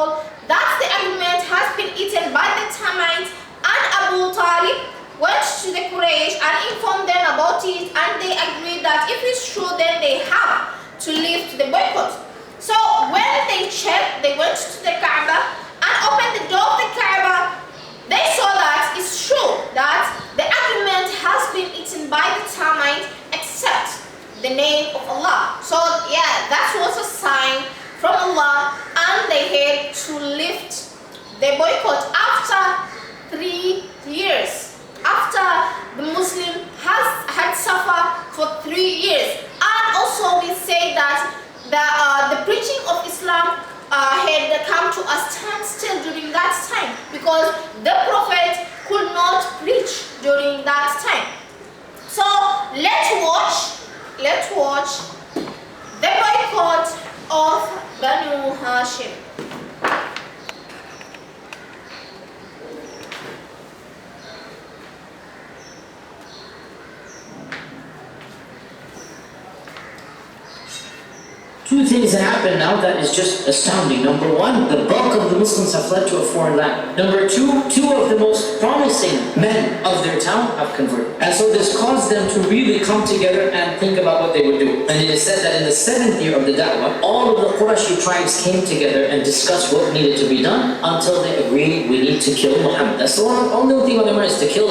told that the agreement has been eaten by the termites, and Abu Talib went to the Quraysh and informed them about it, and they agreed that if it's true, then they have to lift the boycott. So when they checked, they went to the Kaaba and opened the door of the Kaaba. They saw that it's true that the agreement has been eaten by the termite except the name of Allah. So yeah, that was a sign from Allah, and they had to lift the boycott after 3 years. After the Muslim had suffered for 3 years. And also we say that the preaching of Islam had come to a standstill during that time, because the Prophet could not preach during that time. So let's watch the boycott of Banu Hashim. Two things that happen now that is just astounding. Number one, the bulk of the Muslims have fled to a foreign land. Number two of the most promising men of their town have converted. And so this caused them to really come together and think about what they would do. And it is said that in the 7th year of the da'wah, all of the Qurashi tribes came together and discussed what needed to be done until they agreed we need to kill Muhammad. That's the only thing on their mind is to kill.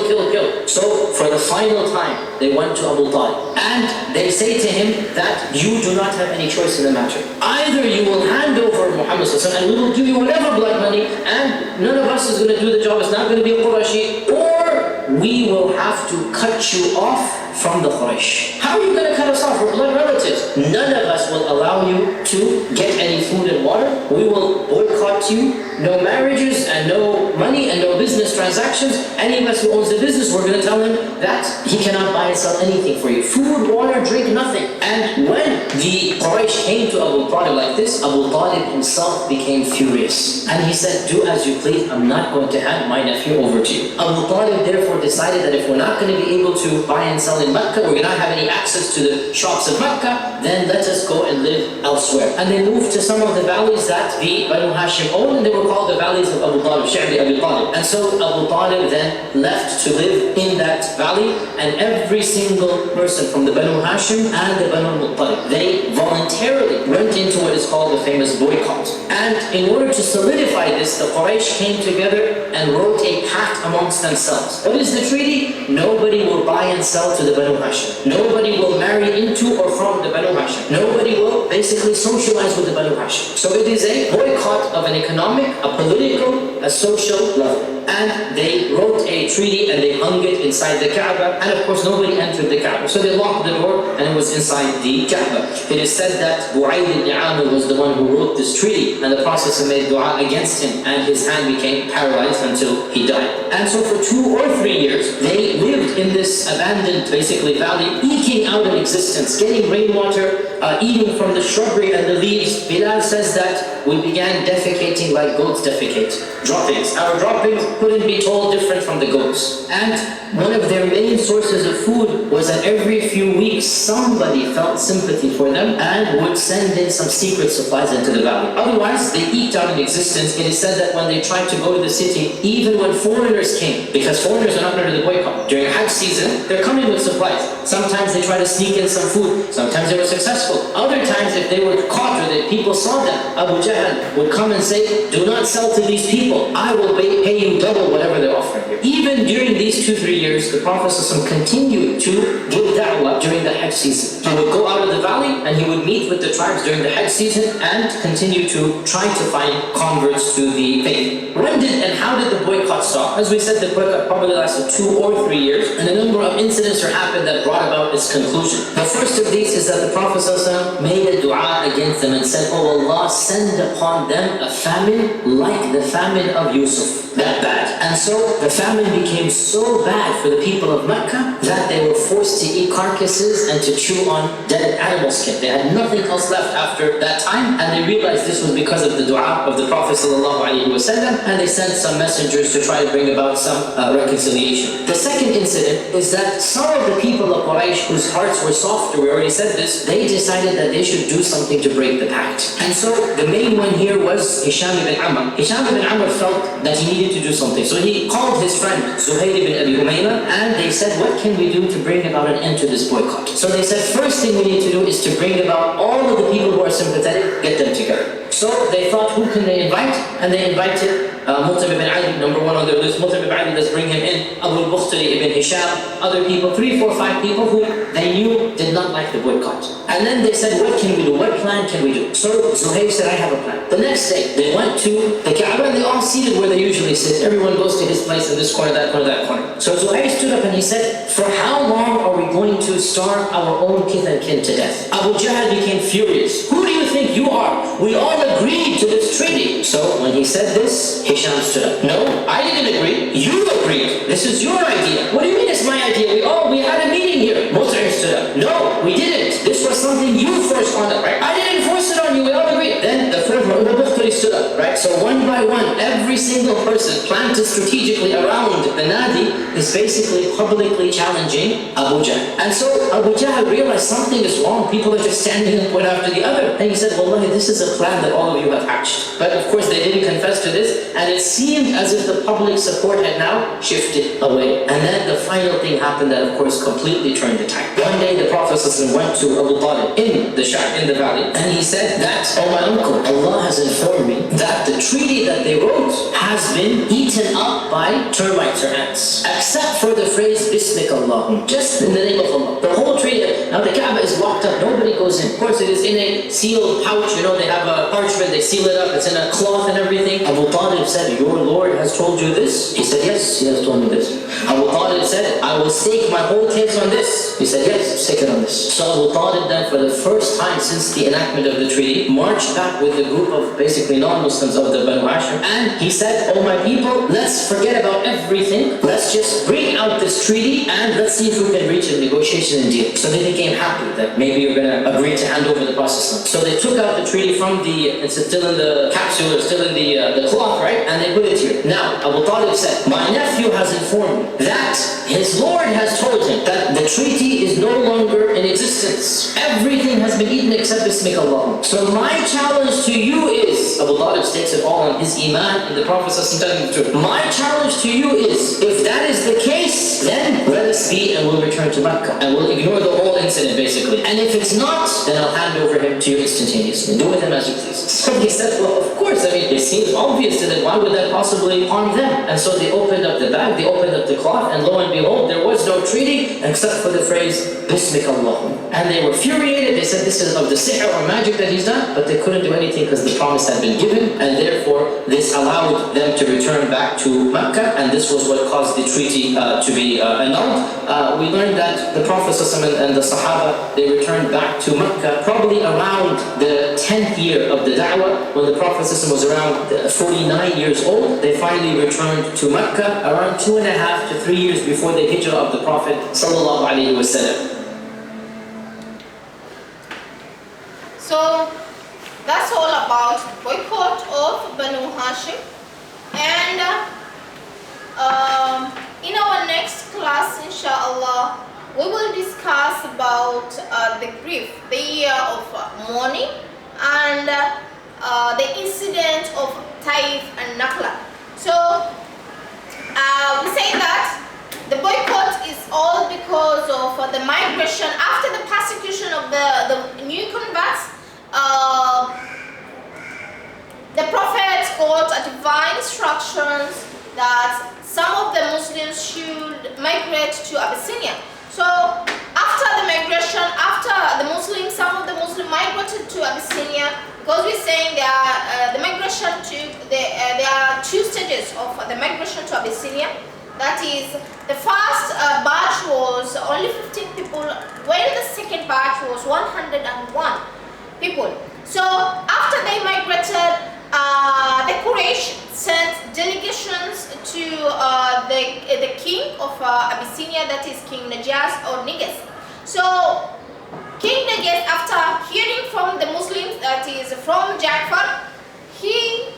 So for the final time, they went to Abu Talib. And they say to him that you do not have any choice in the matter. Either you will hand over Muhammad and we will give you whatever blood money, and none of us is going to do the job, it's not going to be a Qurashi, or we will have to cut you off from the Quraysh. How are you going to cut us off? We're blood relatives. None of us will allow you to get any food and water. We will boycott you. No marriages and no money and no business transactions. Any of us who owns the business, we're going to tell him that he cannot buy and sell anything for you. Food, water, drink, nothing. And when the Quraysh came to Abu Talib like this, Abu Talib himself became furious. And he said, do as you please, I'm not going to hand my nephew over to you. Abu Talib therefore decided that if we're not going to be able to buy and sell in Mecca, we're not have any access to the shops of Mecca, then let us go and live elsewhere. And they moved to some of the valleys that the Banu Hashim owned, and they were called the valleys of Abu Talib, Shi'bi Abu Talib. And so Abu Talib then left to live in that valley, and every single person from the Banu Hashim and the Banu Muttalib, they voluntarily went into what is called the famous boycott. And in order to solidify this, the Quraysh came together and wrote a pact amongst themselves. What is the treaty? Nobody will buy and sell to the Banu Hashim. Nobody will marry into or from the Banu Hashim. Nobody will basically socialize with the Banu Hashim. So it is a boycott of an economic, a political, a social level. And they wrote a treaty and they hung it inside the Kaaba, and of course nobody entered the Kaaba. So they locked the door and it was inside the Kaaba. It is said that Bu'ayd ibn Amr was the one who wrote this treaty, and the Prophet made dua against him, and his hand became paralyzed until he died. And so for 2 or 3 years, they lived in this abandoned, basically, valley, eking out an existence, getting rainwater, eating from the shrubbery and the leaves. Bilal says that we began defecating like goats defecate. Droppings. Our droppings couldn't be told different from the goats. And one of their main sources of food was that every few weeks somebody felt sympathy for them and would send in some secret supplies into the valley. Otherwise, they eked out an existence. It is said that when they tried to go to the city, even when foreigners came, because foreigners are not under the boycott, during Hajj season, they're coming with supplies. Sometimes they try to sneak in some food. Sometimes they were successful. Other times, if they were caught or that people saw them, Abu Jahl would come and say, do not sell to these people. I will pay you double whatever they're offering you. Even during these 2-3 years, the Prophet continued to give da'wah during the Hajj season. He would go out of the valley and he would meet with the tribes during the Hajj season and continue to try to find converts to the faith. When did and how did the boycott stop? As we said, the boycott probably lasted 2 or 3 years, and a number of incidents happened that brought about its conclusion. The first of these is that the Prophet made a dua against them and said, oh Allah, send upon them a famine like the famine of Yusuf. That bad. And so the famine became so bad for the people of Mecca that they were forced to eat carcasses and to chew on dead animal skin. They had nothing else left after that time, and they realized this was because of the dua of the Prophet ﷺ, and they sent some messengers to try to bring about some reconciliation. The second incident is that some of the people of of Quraysh whose hearts were softer, we already said this, they decided that they should do something to break the pact. And so the main one here was Hisham ibn Amr. Hisham ibn Amr felt that he needed to do something. So he called his friend Zuhayr ibn Abi Umayma, and they said, what can we do to bring about an end to this boycott? So they said, first thing we need to do is to bring about all of the people who are sympathetic, get them together. So they thought, who can they invite? And they invited Mu'tam ibn Ali, number one on their list. Mu'tam ibn Ali, let's bring him in. Abu al-Bukhtari ibn Hisham, other people, 3, 4, 5 people who they knew did not like the boycott. And then they said, what can we do? What plan can we do? So Zuhayr said, I have a plan. The next day, they went to the Kaaba and they all seated where they usually sit. Everyone goes to his place in this corner, that corner, that corner. So Zuhayr stood up and he said, for how long are we going to starve our own kith and kin to death? Abu Jahl became furious. Who do you think you are? We all agreed to this treaty. So when he said this, Hisham stood up. No, I didn't agree. You agreed. This is your idea. What do you mean it's my idea? We had a meeting here. Mu'tam stood up. No, we didn't. This was something you forced on us, right? I didn't force it on you. We all agreed. Then the third one, Abu Bakr stood up, right? So one by one, every single person planted strategically around the Nadi is basically publicly challenging Abu Jahl. And so Abu Jahl realized something is wrong. People are just standing up one after the other. And he said, Wallahi, this is a plan that all of you have hatched. But of course they didn't confess to this, and it seemed as if the public support had now shifted away. And then the final thing happened that of course completely turned the tide. One day the Prophet ﷺ went to Abu Talib in the valley, and he said that, oh my uncle, Allah has informed me that the treaty that they wrote has been eaten up by termites or ants, except for the phrase Bismillah, just in the name of Allah. The whole treaty, now the Kaaba is locked up, nobody goes in. Of course it is in a sealed pouch, you know, they have a parchment, they seal it up, it's in a cloth and everything. Abu Talib said, your Lord has told you this? He said, yes, he has told me this. Abu Talib said, I will stake my whole case on this. He said, yes, stake it on this. So Abu Talib then, for the first time since the enactment of the treaty, marched back with a group of basically non-Muslims of the Banu Hashim, and he said, oh my people, let's forget about everything. Let's just bring out this treaty and let's see if we can reach a negotiation and deal. So they became happy that maybe you're going to agree to hand over the Prophet. So they took out the treaty from it's still in the capsule, or still in the cloth, right? And they put it here. Now, Abu Talib said, my nephew has informed me that his Lord has told him that the treaty is no longer in existence. Everything has been eaten except Bismillah. So my challenge to you is, Abu Talib states it all on his iman, and the Prophet is telling the truth. My challenge to you is, if that is the case, then let us be and we'll return to Mecca. And we'll ignore the whole incident basically. And if it's not, then I'll hand over him to you instantaneously. Do with him as you please. So he said, well, of course, I mean, it seems obvious to them. Why would that possibly harm them? And so they opened up the bag, they opened up the cloth, and lo and behold, there was no treaty except for the phrase, Bismillah. And they were furiated. They said this is of the sihr or magic that he's done, but they couldn't do anything because the promise had been given, and therefore this allowed them to return back to Mecca, and this was what caused the treaty to be annulled. We learned that the Prophet and the Sahaba, they returned back to Mecca probably around the 10th year of the da'wah. When the Prophet was around 49 years old, they finally returned to Mecca around 2.5 to 3 years before the hijrah of the Prophet sallallahu alaihi wasallam. So that's all about boycott of Banu Hashim. And in our next class, inshallah, we will discuss about the grief, the year of mourning, and the incident of Taif and Nakhla. So we say that the boycott is all because of the migration after the persecution of the new converts. The Prophet got a divine instructions that some of the Muslims should migrate to Abyssinia. So after the migration, some of the Muslims migrated to Abyssinia, because we're saying there are two stages of the migration to Abyssinia. That is, the first batch was only 15 people, while the second batch was 101 people. So after they migrated, the Quraysh sent delegations to the king of Abyssinia, that is King Najas or Negus. So King Negus, after hearing from the Muslims, that is from Ja'far, he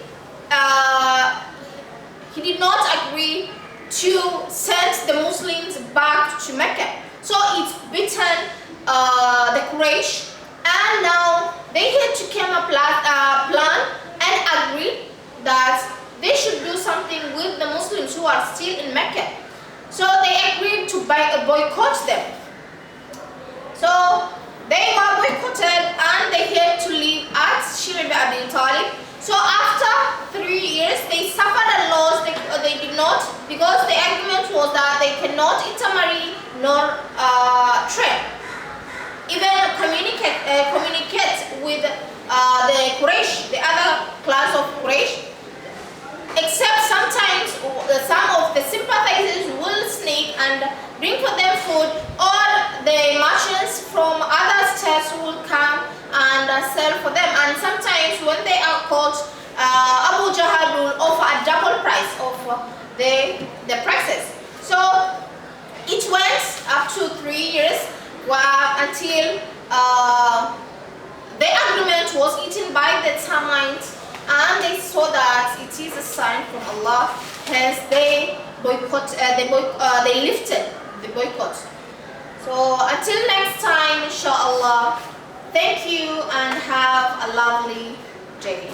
did not agree to send the Muslims back to Mecca. So it's beaten the Quraysh, and now they had to come up plan and agree that they should do something with the Muslims who are still in Mecca. So they agreed to boycott them. So they were boycotted and they had to leave at Shir ibn Abi Talib. So after 3 years, they suffered a loss. They did not, because the agreement was that they cannot intermarry nor trade, even communicate with the Quraysh, the other class of Quraysh. Except sometimes some of the sympathizers will sneak and bring for them food, or the merchants from other states will come and sell for them. And sometimes when they are caught, Abu Jahl will offer a double price of the prices. So it went up to 3 years until the agreement was eaten by the termites, and they saw that it is a sign from Allah, hence they they lifted the boycott. So until next time, inshallah, thank you and have a lovely day.